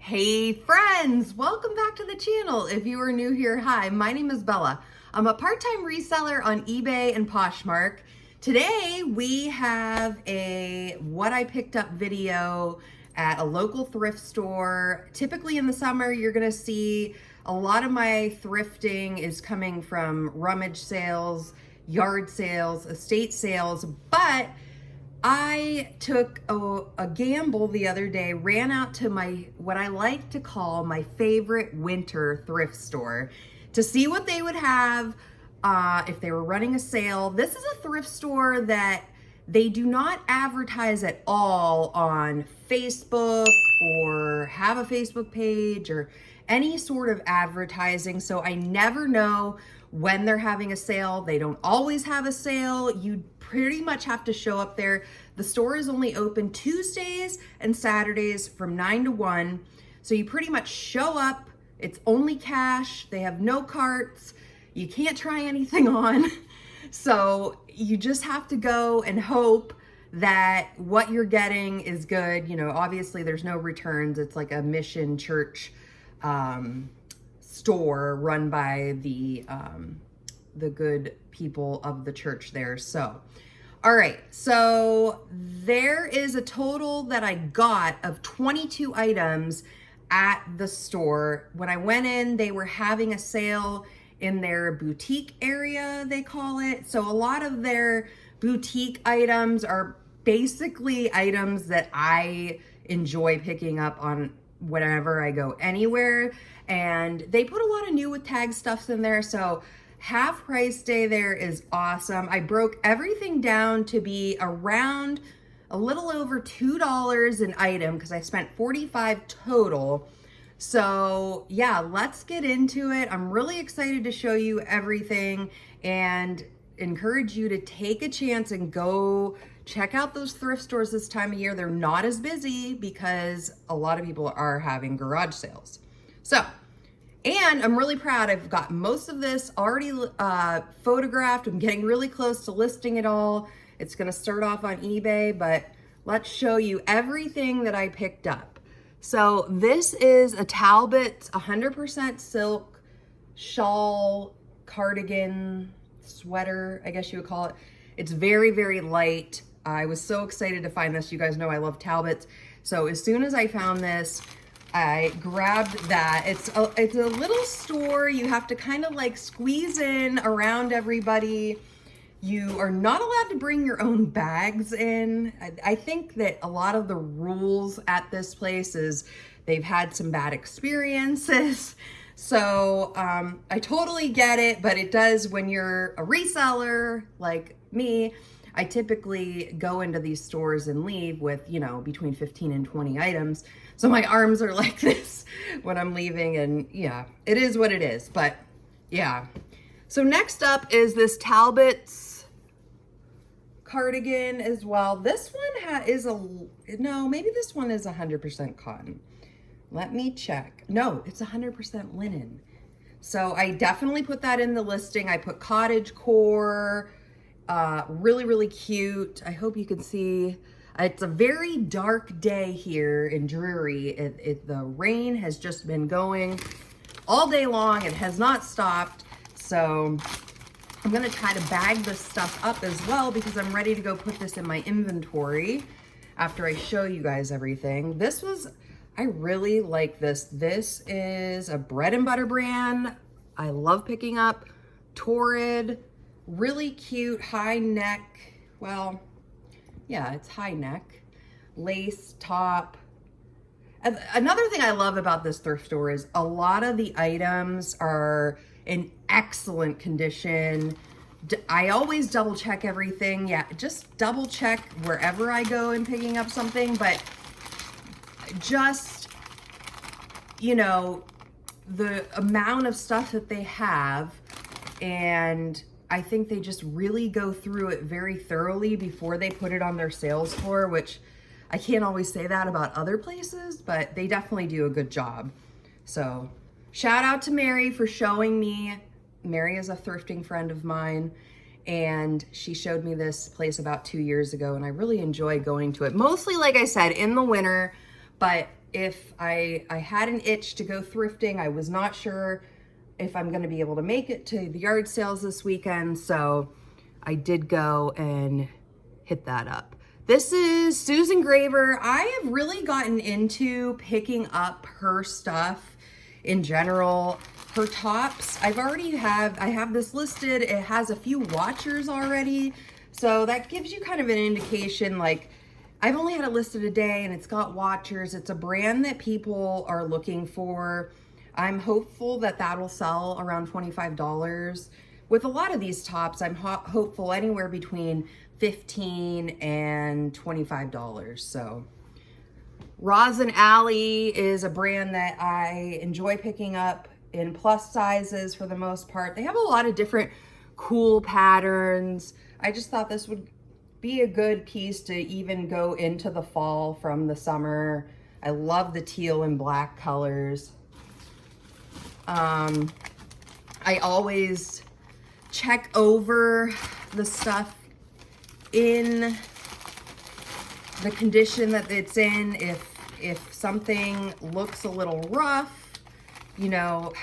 Hey friends, welcome back to the channel. If you are new here, hi, my name is Bella. I'm a part-time reseller on eBay and Poshmark. Today we have a what I picked up video at a local thrift store. Typically in the summer, you're gonna see a lot of my thrifting is coming from rummage sales, yard sales, estate sales, but I took a gamble the other day, ran out to what I like to call my favorite winter thrift store to see what they would have if they were running a sale. This is a thrift store that they do not advertise at all on Facebook or have a Facebook page or any sort of advertising. So I never know when they're having a sale. They don't always have a sale. You pretty much have to show up there. The store is only open Tuesdays and Saturdays from 9 to 1. So you pretty much show up. It's only cash. They have no carts. You can't try anything on. So you just have to go and hope that what you're getting is good. You know, obviously there's no returns. It's like a mission church store run by the good people of the church there. So, all right, so there is a total that I got of 22 items at the store. When I went in, they were having a sale in their boutique area, they call it. So a lot of their boutique items are basically items that I enjoy picking up on whenever I go anywhere. And they put a lot of new with tag stuffs in there. So half price day there is awesome. I broke everything down to be around a little over $2 an item because I spent $45 total. So yeah, let's get into it. I'm really excited to show you everything and encourage you to take a chance and go check out those thrift stores this time of year. They're not as busy because a lot of people are having garage sales. So, and I'm really proud. I've got most of this already photographed. I'm getting really close to listing it all. It's gonna start off on eBay, but let's show you everything that I picked up. So this is a Talbot's 100% silk shawl, cardigan, sweater, I guess you would call it. It's very, very light. I was so excited to find this. You guys know I love Talbot's. So as soon as I found this, I grabbed that. It's a little store. You have to kind of like squeeze in around everybody. You are not allowed to bring your own bags in. I think that a lot of the rules at this place is they've had some bad experiences. So I totally get it, but it does when you're a reseller like me. I typically go into these stores and leave with, you know, between 15 and 20 items. So my arms are like this when I'm leaving, and yeah, it is what it is, but yeah. So next up is this Talbot's cardigan as well. This one no, maybe this one is 100% cotton. Let me check. No, it's 100% linen. So I definitely put that in the listing. I put cottage core, really, really cute. I hope you can see. It's a very dark day here in Drury. The rain has just been going all day long. It has not stopped. So I'm gonna try to bag this stuff up as well because I'm ready to go put this in my inventory after I show you guys everything. I really like this. This is a bread and butter brand. I love picking up. Torrid, really cute, high neck. Well, yeah, it's high neck, lace top. Another thing I love about this thrift store is a lot of the items are in excellent condition. I always double check everything. Yeah, just double check wherever I go and picking up something, but just, you know, the amount of stuff that they have, and I think they just really go through it very thoroughly before they put it on their sales floor, which I can't always say that about other places, but they definitely do a good job. So shout out to Mary for showing me. Mary is a thrifting friend of mine, and she showed me this place about 2 years ago, and I really enjoy going to it. Mostly, like I said, in the winter, but if I had an itch to go thrifting. I was not sure if I'm going to be able to make it to the yard sales this weekend, so I did go and hit that up. This is Susan Graver. I have really gotten into picking up her stuff in general. Her tops, I have this listed. It has a few watchers already, so that gives you kind of an indication. Like, I've only had it listed a day and it's got watchers. It's a brand that people are looking for. I'm hopeful that that'll sell around $25. With a lot of these tops, I'm hopeful anywhere between $15 and $25. So Rosin Alley is a brand that I enjoy picking up in plus sizes for the most part. They have a lot of different cool patterns. I just thought this would be a good piece to even go into the fall from the summer. I love the teal and black colors. I always check over the stuff in the condition that it's in. If something looks a little rough, you know,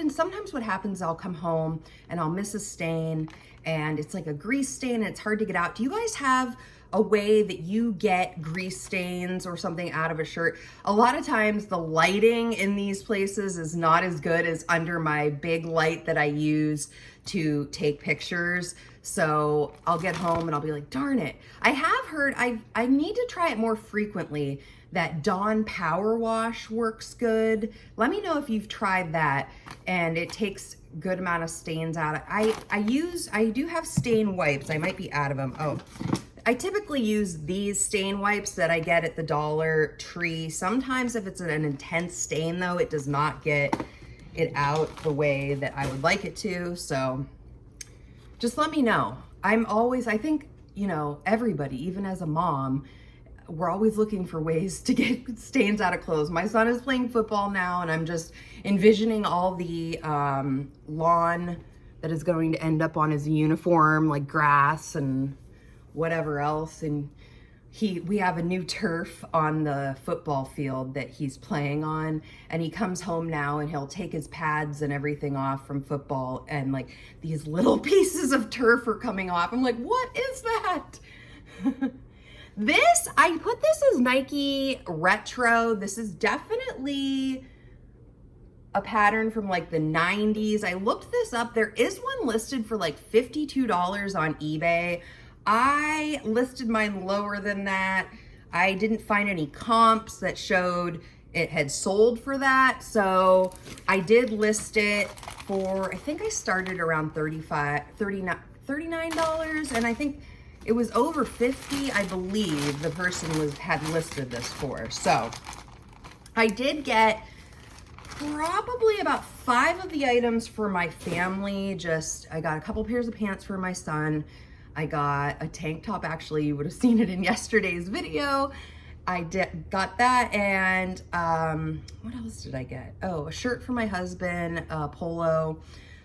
sometimes what happens, I'll come home and I'll miss a stain and it's like a grease stain and it's hard to get out. Do you guys have a way that you get grease stains or something out of a shirt? A lot of times the lighting in these places is not as good as under my big light that I use to take pictures. So I'll get home and I'll be like, darn it. I have heard, I need to try it more frequently, that Dawn Power Wash works good. Let me know if you've tried that and it takes good amount of stains out. I do have stain wipes. I might be out of them. Oh, I typically use these stain wipes that I get at the Dollar Tree. Sometimes if it's an intense stain though, it does not get it out the way that I would like it to. So just let me know. I think, you know, everybody, even as a mom, we're always looking for ways to get stains out of clothes. My son is playing football now and I'm just envisioning all the lawn that is going to end up on his uniform, like grass and whatever else. And we have a new turf on the football field that he's playing on, and he comes home now and he'll take his pads and everything off from football and like these little pieces of turf are coming off. I'm like, what is that? I put this as Nike Retro. This is definitely a pattern from like the 90s. I looked this up. There is one listed for like $52 on eBay. I listed mine lower than that. I didn't find any comps that showed it had sold for that. So I did list it for, I think I started around $39, and I think it was over 50, I believe the person had listed this for. So I did get probably about 5 of the items for my family. I got a couple pairs of pants for my son. I got a tank top. Actually, you would have seen it in yesterday's video. I got that, and what else did I get? Oh, a shirt for my husband, a polo.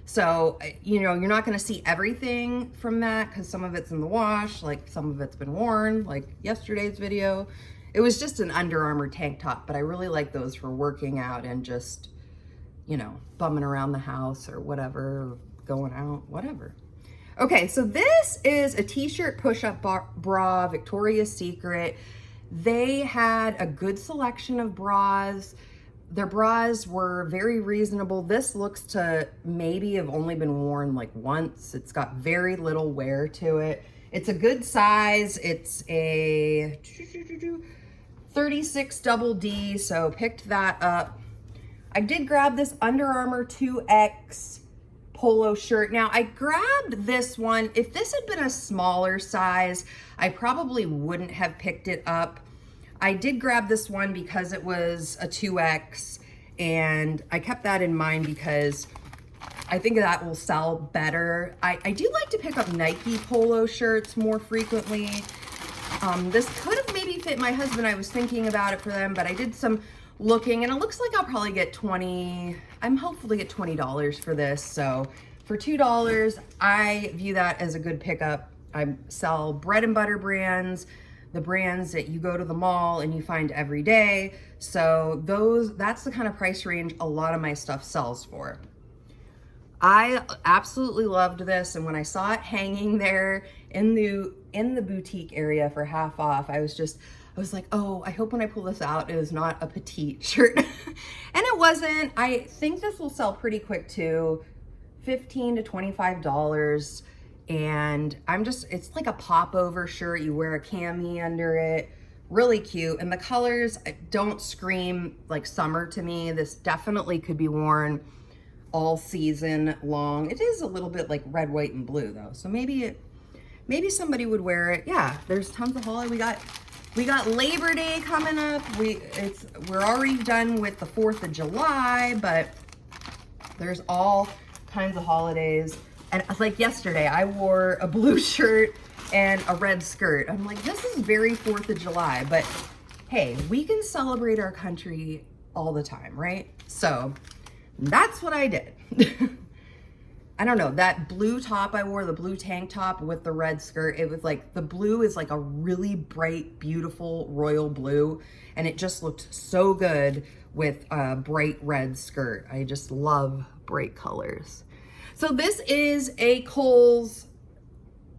So, you know, you're not going to see everything from that because some of it's in the wash, like some of it's been worn, like yesterday's video. It was just an Under Armour tank top, but I really like those for working out and just, you know, bumming around the house or whatever, or going out, whatever. Okay, so this is a t-shirt push-up bra, Victoria's Secret. They had a good selection of bras. Their bras were very reasonable. This looks to maybe have only been worn like once. It's got very little wear to it. It's a good size. It's a 36 double D, so picked that up. I did grab this Under Armour 2X polo shirt. Now I grabbed this one. If this had been a smaller size, I probably wouldn't have picked it up. I did grab this one because it was a 2X, and I kept that in mind because I think that will sell better. I do like to pick up Nike polo shirts more frequently. This could have maybe fit my husband. I was thinking about it for them, but I did some looking, and it looks like I'll probably get I'm hopeful to get $20 for this. So for $2, I view that as a good pickup. I sell bread and butter brands, the brands that you go to the mall and you find every day. So that's the kind of price range a lot of my stuff sells for. I absolutely loved this, and when I saw it hanging there in the boutique area for half off, I was like, oh, I hope when I pull this out, it is not a petite shirt. And it wasn't. I think this will sell pretty quick too, $15 to $25. And it's like a popover shirt. You wear a cami under it, really cute. And the colors don't scream like summer to me. This definitely could be worn all season long. It is a little bit like red, white, and blue though. So maybe somebody would wear it. Yeah, there's tons of holiday. We got Labor Day coming up. We're already done with the 4th of July, but there's all kinds of holidays. And like yesterday, I wore a blue shirt and a red skirt. I'm like, this is very 4th of July, but hey, we can celebrate our country all the time, right? So that's what I did. I don't know, that blue top I wore, the blue tank top with the red skirt, it was like, the blue is like a really bright, beautiful royal blue, and it just looked so good with a bright red skirt. I just love bright colors. So this is a Kohl's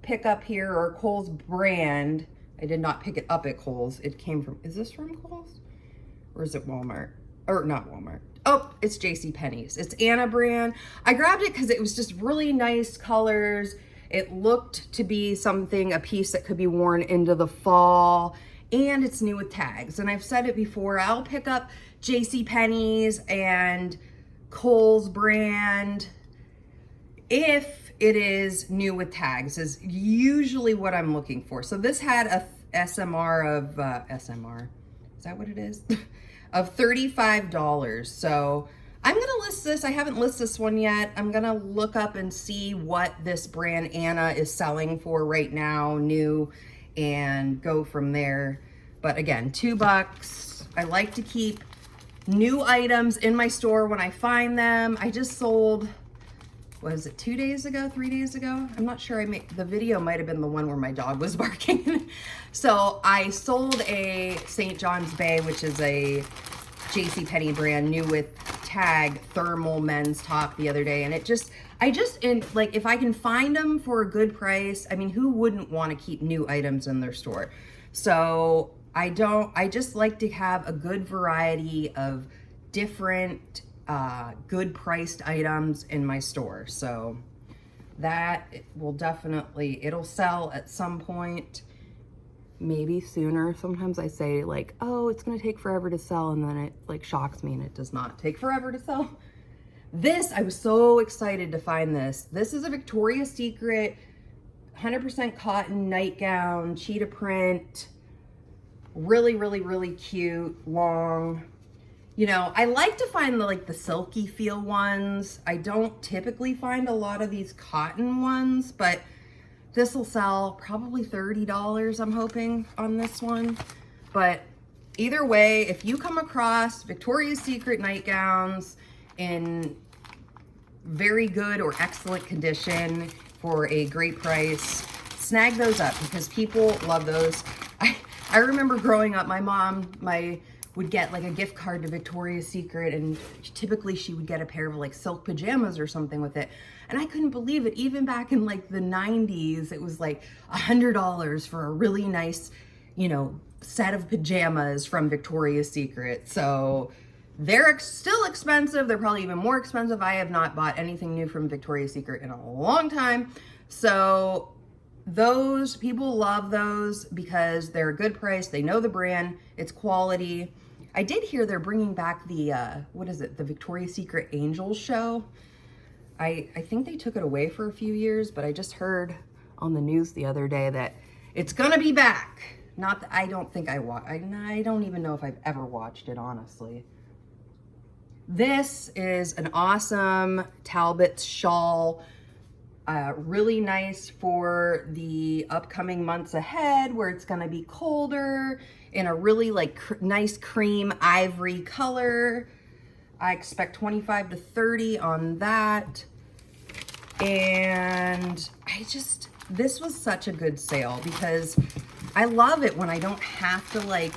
pickup here, or Kohl's brand. I did not pick it up at Kohl's. It came from, is this from Kohl's? Or is it Walmart? Or not Walmart. Oh, it's JCPenney's. It's Anna brand. I grabbed it because it was just really nice colors. It looked to be a piece that could be worn into the fall, and it's new with tags. And I've said it before, I'll pick up JCPenney's and Kohl's brand if it is new with tags, is usually what I'm looking for. So this had a SMR of, SMR, is that what it is? Of $35. So I'm gonna list this. I haven't listed this one yet. I'm gonna look up and see what this brand Anna is selling for right now, new, and go from there. But again, $2. I like to keep new items in my store when I find them. I just sold, was it 2 days ago, 3 days ago? I'm not sure. The video might have been the one where my dog was barking. So I sold a St. John's Bay, which is a JCPenney brand, new with tag, thermal men's top the other day. And like, if I can find them for a good price, I mean, who wouldn't want to keep new items in their store? So I just like to have a good variety of different good priced items in my store. So that will definitely, it'll sell at some point, maybe sooner. Sometimes I say like, oh, it's gonna take forever to sell, and then it like shocks me and it does not take forever to sell. This, I was so excited to find this. This is a Victoria's Secret 100% cotton nightgown, cheetah print, really, really, really cute, long. You know, I like to find the silky feel ones. I don't typically find a lot of these cotton ones, but this will sell probably $30, I'm hoping, on this one. But either way, if you come across Victoria's Secret nightgowns in very good or excellent condition for a great price, snag those up, because people love those. I remember growing up, my mom, would get like a gift card to Victoria's Secret, and typically she would get a pair of like silk pajamas or something with it. And I couldn't believe it. Even back in like the 90s, it was like $100 for a really nice, you know, set of pajamas from Victoria's Secret. So they're still expensive. They're probably even more expensive. I have not bought anything new from Victoria's Secret in a long time. So those people love those because they're a good price. They know the brand, it's quality. I did hear they're bringing back the, what is it? The Victoria's Secret Angels show. I think they took it away for a few years, but I just heard on the news the other day that it's gonna be back. Not that I don't think I don't even know if I've ever watched it, honestly. This is an awesome Talbot's shawl. Really nice for the upcoming months ahead where it's gonna be colder, in a really like nice cream ivory color. I expect 25 to 30 on that. And this was such a good sale because I love it when I don't have to like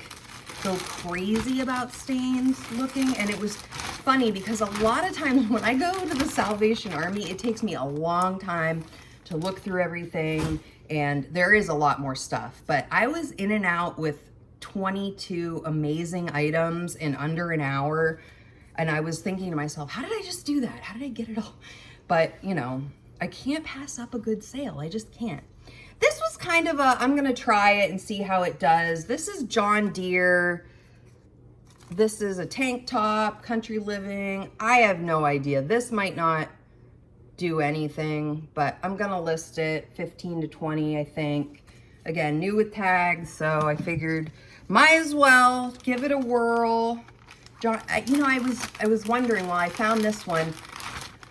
go crazy about stains looking. And it was funny because a lot of times when I go to the Salvation Army, it takes me a long time to look through everything, and there is a lot more stuff. But I was in and out with 22 amazing items in under an hour, and I was thinking to myself, how did I just do that? How did I get it all? But, you know, I can't pass up a good sale. I just can't. This was kind of a, I'm gonna try it and see how it does. This is John Deere. This is a tank top, Country Living. I have no idea. This might not do anything, but I'm gonna list it 15 to 20, I think. Again, new with tags, so I figured might as well give it a whirl. John, you know, I was wondering while I found this one,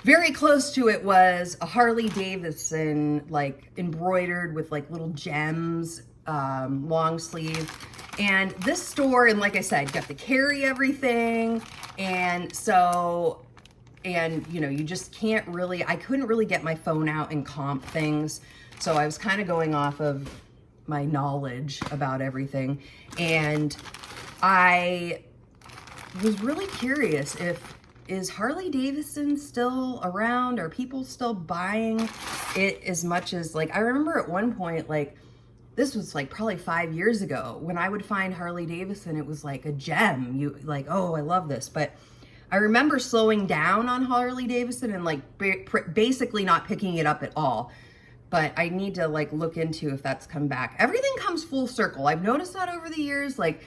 very close to it was a Harley Davidson, like embroidered with like little gems, long sleeve. And this store, and like I said, got to carry everything. And so, and you know, you just can't really, I couldn't really get my phone out and comp things. So I was kind of going off of my knowledge about everything. And I was really curious is Harley Davidson still around? Are people still buying it as much as, like, I remember at one point, like, this was like probably 5 years ago, when I would find Harley Davidson, it was like a gem. You like, oh, I love this. But I remember slowing down on Harley Davidson and like basically not picking it up at all. But I need to like look into if that's come back. Everything comes full circle. I've noticed that over the years, like,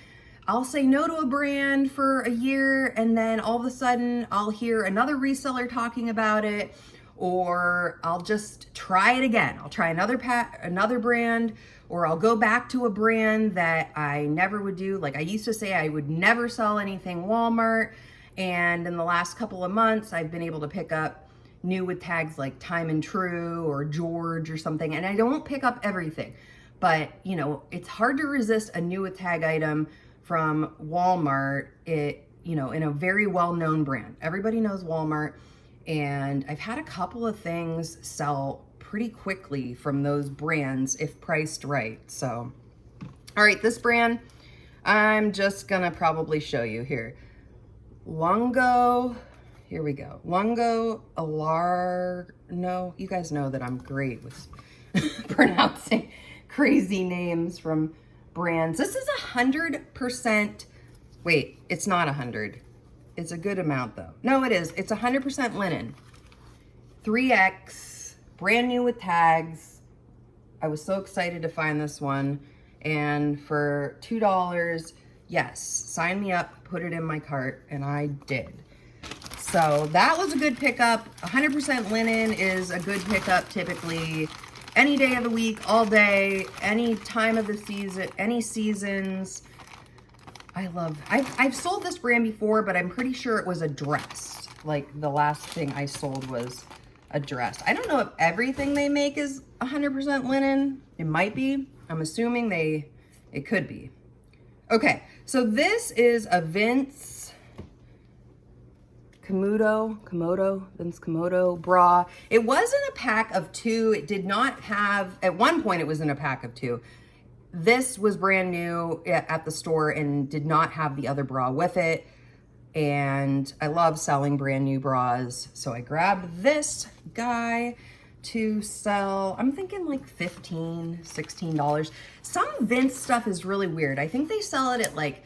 I'll say no to a brand for a year, and then all of a sudden I'll hear another reseller talking about it, or I'll just try it again. I'll try another brand, or I'll go back to a brand that I never would do. Like I used to say I would never sell anything Walmart, and in the last couple of months I've been able to pick up new with tags like Time and True or George or something, and I don't pick up everything. But you know, it's hard to resist a new with tag item from Walmart, you know, in a very well-known brand. Everybody knows Walmart, and I've had a couple of things sell pretty quickly from those brands if priced right. So, all right, this brand, I'm just gonna probably show you here. Lungo, here we go. Lungo no, you guys know that I'm great with pronouncing crazy names from brands. This is 100%, wait, it's not 100. It's a good amount though. No, it is. It's 100% linen. 3X, brand new with tags. I was so excited to find this one. And for $2, yes, sign me up, put it in my cart, and I did. So that was a good pickup. 100% linen is a good pickup typically. Any day of the week, all day, any time of the season, any seasons. I've sold this brand before, but I'm pretty sure it was a dress. Like the last thing I sold was a dress. I don't know if everything they make is 100% linen. It might be. I'm assuming it could be. Okay, so this is a Vince Komodo bra. It was in a pack of 2. It did not have, at one point it was in a pack of 2. This was brand new at the store and did not have the other bra with it. And I love selling brand new bras. So I grabbed this guy to sell, I'm thinking like $15, $16. Some Vince stuff is really weird. I think they sell it at like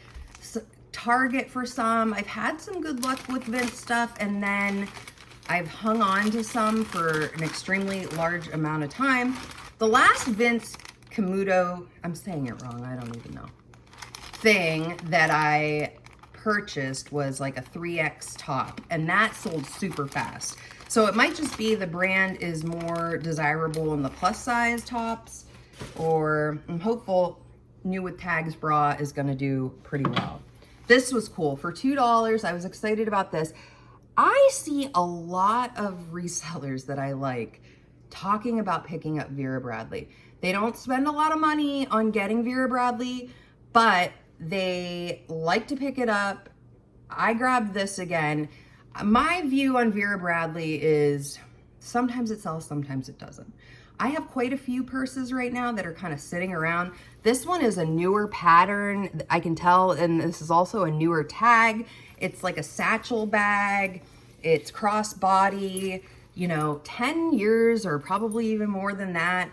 Target for some. I've had some good luck with Vince stuff, and then I've hung on to some for an extremely large amount of time. The last Vince Komodo, I'm saying it wrong, I don't even know, thing that I purchased was like a 3X top, and that sold super fast. So it might just be the brand is more desirable in the plus size tops, or I'm hopeful new with tags bra is gonna do pretty well. This was cool. For $2, I was excited about this. I see a lot of resellers that I like talking about picking up Vera Bradley. They don't spend a lot of money on getting Vera Bradley, but they like to pick it up. I grabbed this again. My view on Vera Bradley is sometimes it sells, sometimes it doesn't. I have quite a few purses right now that are kind of sitting around. This one is a newer pattern, I can tell, and this is also a newer tag. It's like a satchel bag. It's crossbody, you know, 10 years or probably even more than that.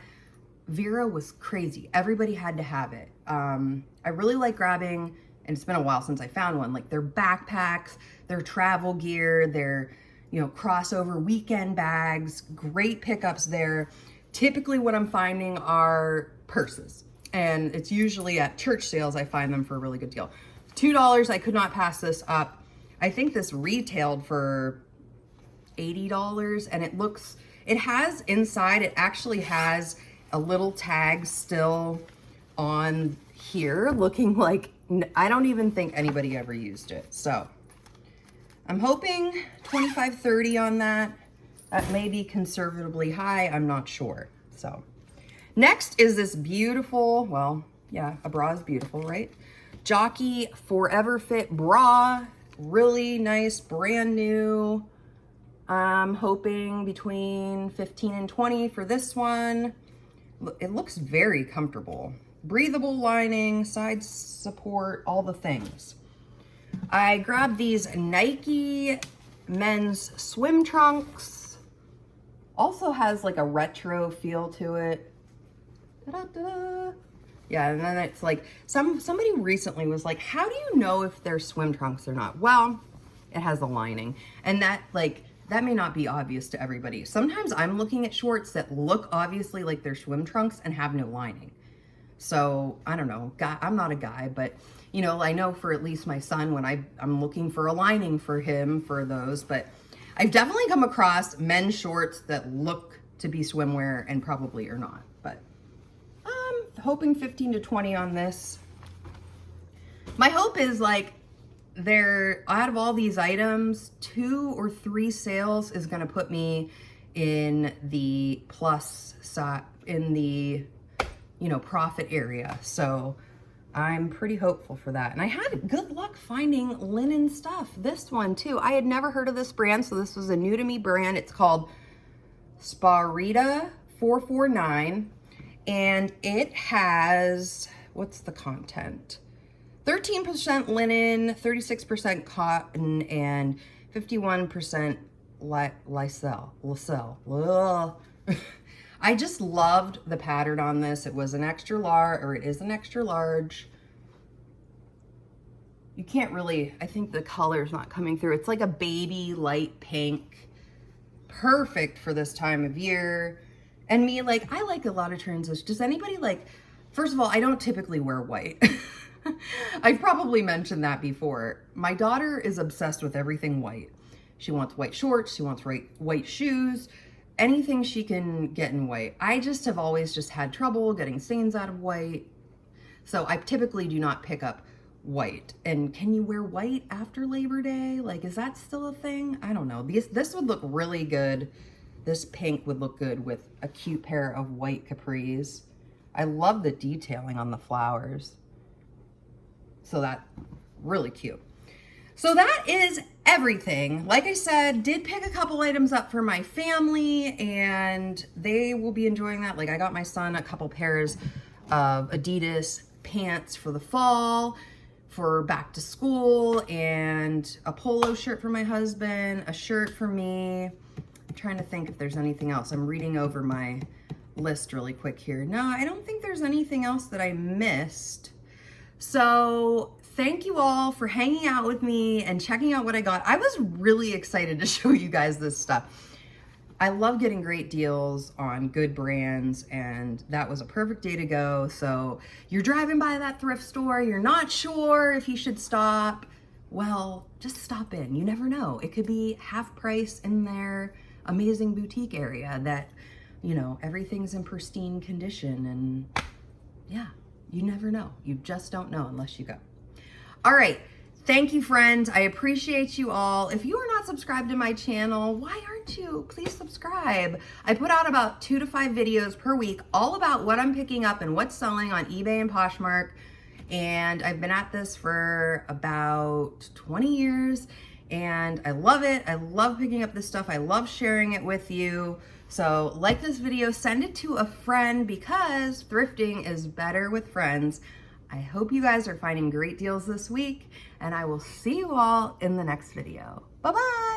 Vera was crazy. Everybody had to have it. I really like grabbing, and it's been a while since I found one, like their backpacks, their travel gear, their, you know, crossover weekend bags, great pickups there. Typically what I'm finding are purses, and it's usually at church sales I find them for a really good deal. $2, I could not pass this up. I think this retailed for $80, and it has inside, it actually has a little tag still on here looking like, I don't even think anybody ever used it. So I'm hoping 25, 30 on that. That may be conservatively high, I'm not sure. So next is this beautiful, well, yeah, a bra is beautiful, right? Jockey Forever Fit bra, really nice, brand new. I'm hoping between 15 and 20 for this one. It looks very comfortable. Breathable lining, side support, all the things. I grabbed these Nike men's swim trunks. Also has like a retro feel to it. Da-da-da. Yeah, and then it's like, somebody recently was like, how do you know if they're swim trunks or not? Well, it has a lining. And that may not be obvious to everybody. Sometimes I'm looking at shorts that look obviously like they're swim trunks and have no lining. So I don't know, I'm not a guy, but you know, I know for at least my son when I'm looking for a lining for him for those, but I've definitely come across men's shorts that look to be swimwear and probably are not, but I'm hoping 15 to 20 on this. My hope is like, out of all these items, 2 or 3 sales is going to put me in the plus side, in the, you know, profit area. So I'm pretty hopeful for that. And I had good luck finding linen stuff. This one too. I had never heard of this brand, so this was a new to me brand. It's called Sparita 449, and it has, what's the content? 13% linen, 36% cotton, and 51% Lysel. I just loved the pattern on this. It was an extra large, or it is an extra large. You can't really, I think the color's not coming through. It's like a baby light pink. Perfect for this time of year. And me, like, I like a lot of transitions. Does anybody like, first of all, I don't typically wear white. I've probably mentioned that before. My daughter is obsessed with everything white. She wants white shorts, she wants white shoes, anything she can get in white. I just have always just had trouble getting stains out of white. So I typically do not pick up white. And can you wear white after Labor Day? Like, is that still a thing? I don't know. This would look really good. This pink would look good with a cute pair of white capris. I love the detailing on the flowers. So that, really cute. So that is everything. Like I said, did pick a couple items up for my family, and they will be enjoying that. Like, I got my son a couple pairs of Adidas pants for the fall, for back to school, and a polo shirt for my husband, a shirt for me. I'm trying to think if there's anything else. I'm reading over my list really quick here. No, I don't think there's anything else that I missed. So thank you all for hanging out with me and checking out what I got. I was really excited to show you guys this stuff. I love getting great deals on good brands, and that was a perfect day to go. So you're driving by that thrift store, you're not sure if you should stop. Well, just stop in. You never know. It could be half price in their amazing boutique area that, you know, everything's in pristine condition, and yeah. You never know. You just don't know unless you go. All right. Thank you, friends. I appreciate you all. If you are not subscribed to my channel, why aren't you? Please subscribe. I put out about 2 to 5 videos per week, all about what I'm picking up and what's selling on eBay and Poshmark. And I've been at this for about 20 years. and I love it. I love picking up this stuff. I love sharing it with you. So like this video, send it to a friend because thrifting is better with friends. I hope you guys are finding great deals this week, and I will see you all in the next video. Bye-bye.